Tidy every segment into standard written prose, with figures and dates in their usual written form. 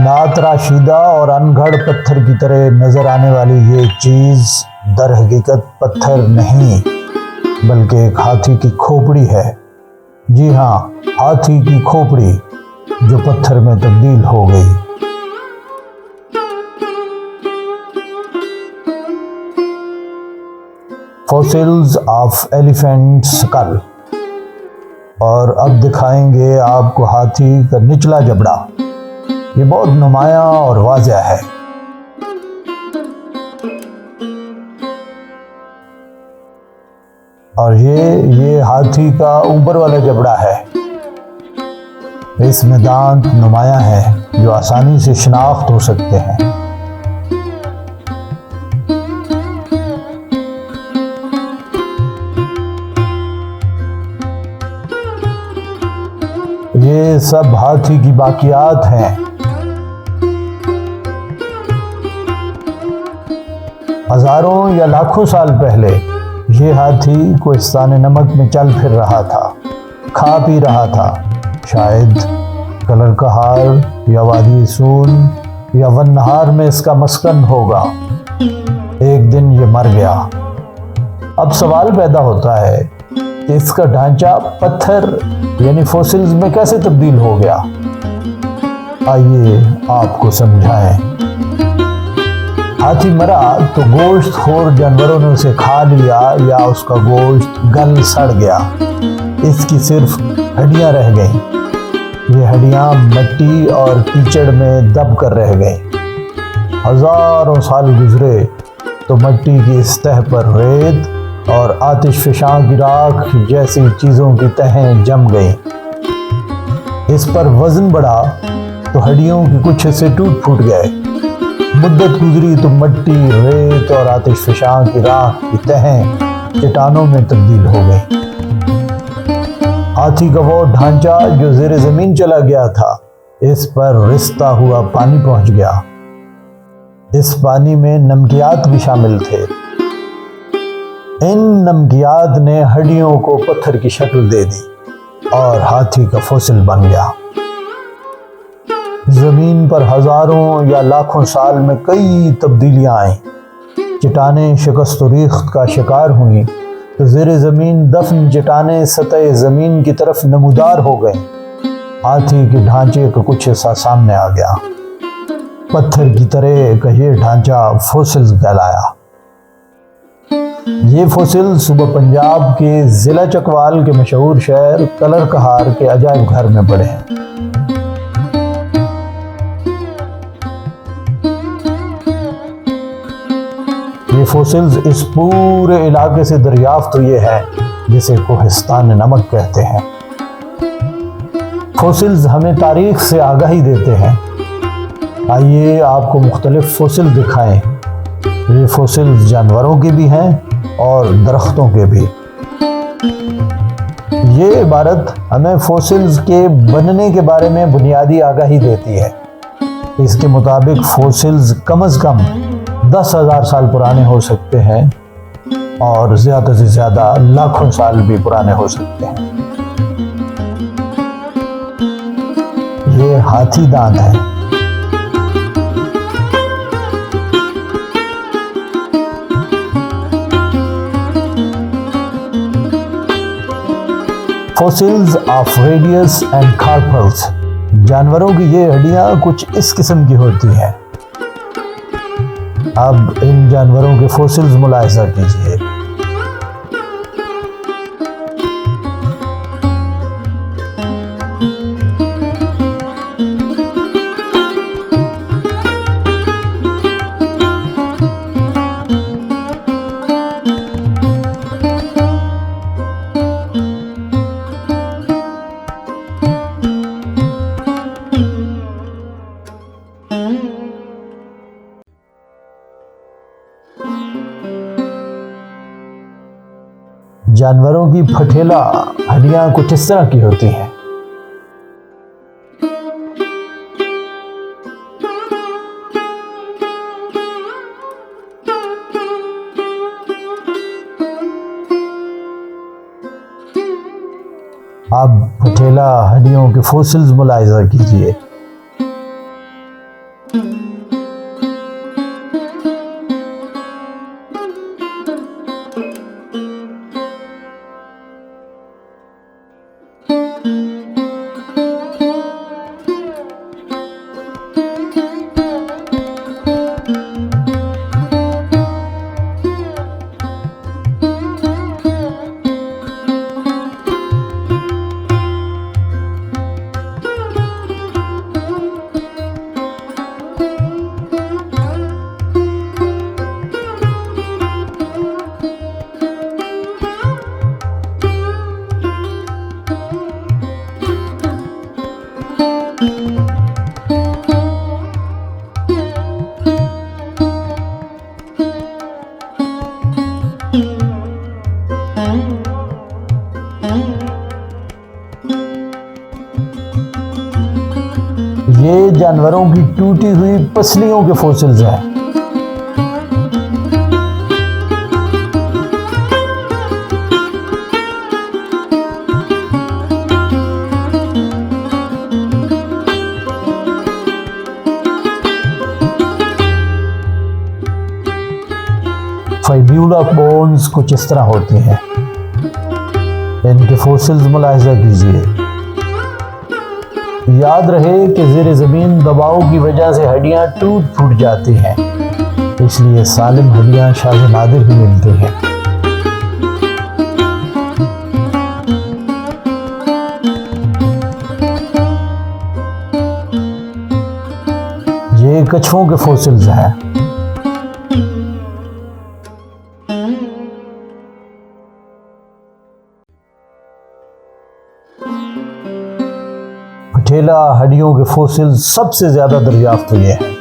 नातराशीदा और अनगढ़ पत्थर की तरह नजर आने वाली ये चीज दर हकीकत पत्थर नहीं बल्कि एक हाथी की खोपड़ी है। जी हाँ, हाथी की खोपड़ी जो पत्थर में तब्दील हो गई। Fossils of elephant skull. और अब दिखाएंगे आपको हाथी का निचला जबड़ा। ये बहुत नुमायां और वाज़ेह है। और ये हाथी का ऊपर वाला जबड़ा है। इसमें दांत नुमायां है जो आसानी से शिनाख्त हो सकते हैं। ये सब हाथी की बाकियात हैं। हजारों या लाखों साल पहले ये हाथी कोहिस्तान नमक में चल फिर रहा था, खा पी रहा था। शायद कलर कहार या वादी सून या वन्नहार में इसका मस्कन होगा। एक दिन ये मर गया। अब सवाल पैदा होता है कि इसका ढांचा पत्थर यानी फॉसिल्स में कैसे तब्दील हो गया। आइए आपको समझाएं। हाथी मरा तो गोश्त खोर जानवरों ने उसे खा लिया या उसका गोश्त गल सड़ गया। इसकी सिर्फ हड्डियां रह गईं। ये हड्डियां मिट्टी और कीचड़ में दब कर रह गईं। हजारों साल गुजरे तो मिट्टी की सतह पर रेत और आतिशफशां की राख जैसी चीज़ों की तहें जम गईं। इस पर वजन बढ़ा तो हड्डियों के कुछ हिस्से टूट फूट गए। मुद्दत गुजरी तो मिट्टी, रेत और आतिशफशां की राख की तहें चट्टानों में तब्दील हो गई। हाथी का वो ढांचा जो ज़ेरे ज़मीन चला गया था, इस पर रिसता हुआ पानी पहुंच गया। इस पानी में नमकियात भी शामिल थे। इन नमकियात ने हड्डियों को पत्थर की शक्ल दे दी और हाथी का फॉसिल बन गया। जमीन पर हजारों या लाखों साल में कई तब्दीलियां आईं। चट्टानें शिकस्त और रीख्त का शिकार हुई तो ज़ेरे ज़मीन दफन चट्टानें सतह ज़मीन की तरफ नमूदार हो गईं। हाथी के ढांचे का कुछ हिस्सा सामने आ गया। पत्थर की तरह का ये ढांचा फॉसिल्स कहलाया। ये फॉसिल सुबह पंजाब के ज़िला चकवाल के मशहूर शहर कलर कहार के अजायब घर में पड़े हैं। ये फॉसिल्स इस पूरे इलाके से दरियाफ्त हुए हैं जिसे कोहिस्तान नमक कहते हैं। फॉसिल्स हमें तारीख से आगाही देते हैं। आइए आपको मुख्तलिफ फॉसिल दिखाएं। ये फॉसिल्स जानवरों के भी हैं और दरख्तों के भी। ये इबारत हमें फॉसिल्स के बनने के बारे में बुनियादी आगाही देती है। इसके मुताबिक फॉसिल्स कम से कम 10,000 साल पुराने हो सकते हैं और ज़्यादा से ज़्यादा लाखों साल भी पुराने हो सकते हैं। ये हाथी दांत है। Fossils of radius and carpals. जानवरों की ये हड्डियां कुछ इस किस्म की होती हैं। अब इन जानवरों के फॉसिल्स मुलाहिजा कीजिए। जानवरों की फठेला हड्डियां कुछ इस तरह की होती हैं। अब फठेला हड्डियों के फॉसिल्स मुलाहिजा कीजिए। ये जानवरों की टूटी हुई पसलियों के फॉसिल्स हैं। फाइब्यूला बोन्स कुछ इस तरह होती हैं। इनके फॉसिल्स मुलाहिजा कीजिए। याद रहे कि ज़ेर ज़मीन दबाव की वजह से हड्डियां टूट फूट जाती हैं, इसलिए सालिम हड्डियां शायद नादिर ही मिलती हैं। ये कछुओं के फॉसिल्स हैं। पटेला हड्डियों के फॉसिल सबसे ज्यादा दरियाफ्त हुए हैं।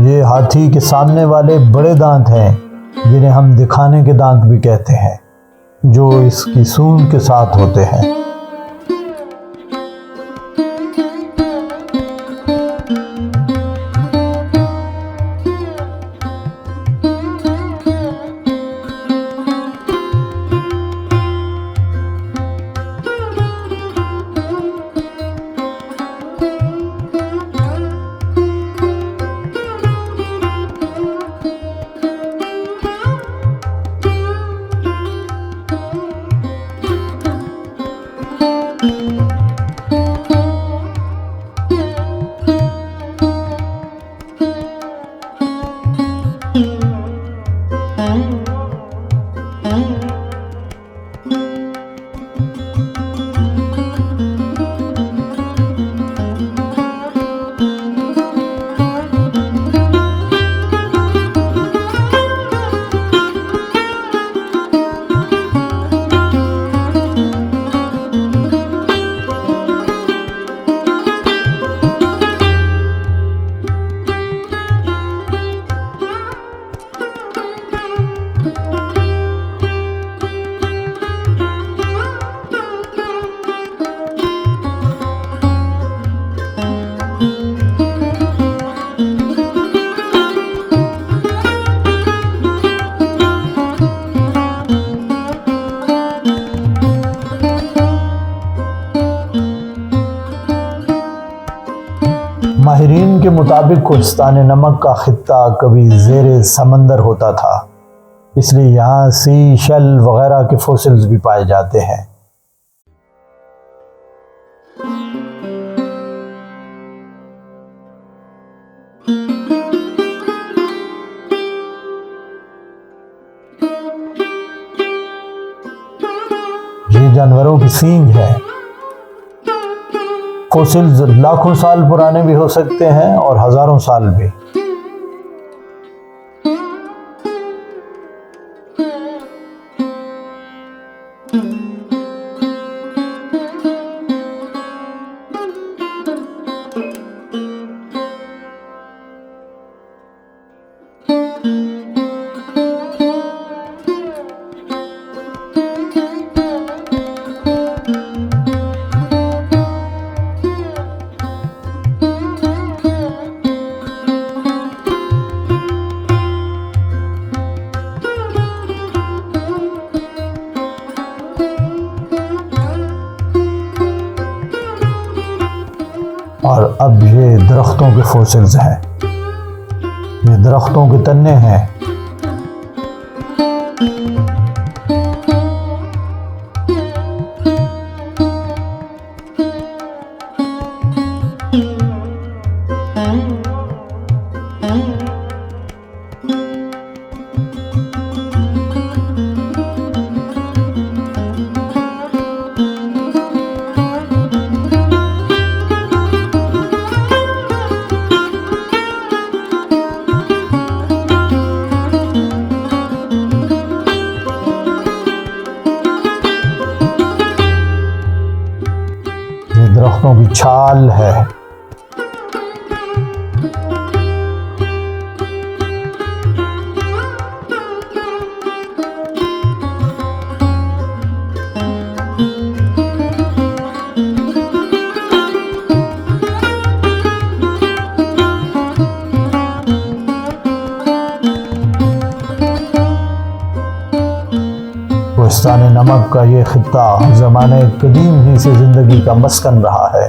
ये हाथी के सामने वाले बड़े दांत हैं, जिन्हें हम दिखाने के दांत भी कहते हैं, जो इसकी सूंड के साथ होते हैं। माहिरीन के मुताबिक कोहिस्तान नमक का खित्ता कभी ज़ेरे समंदर होता था, इसलिए यहाँ सी शेल वगैरह के फॉसिल्स भी पाए जाते हैं। ये जानवरों की सींग है। फॉसिल्स लाखों साल पुराने भी हो सकते हैं और हजारों साल भी। अब ये दरख्तों के फोसिल्स हैं, ये दरख्तों के तन्ने हैं। ये दरख्तों की छाल है। कोहिस्तान नमक का ये खित्ता ज़माने कदीम ही से ज़िंदगी का मस्कन रहा है।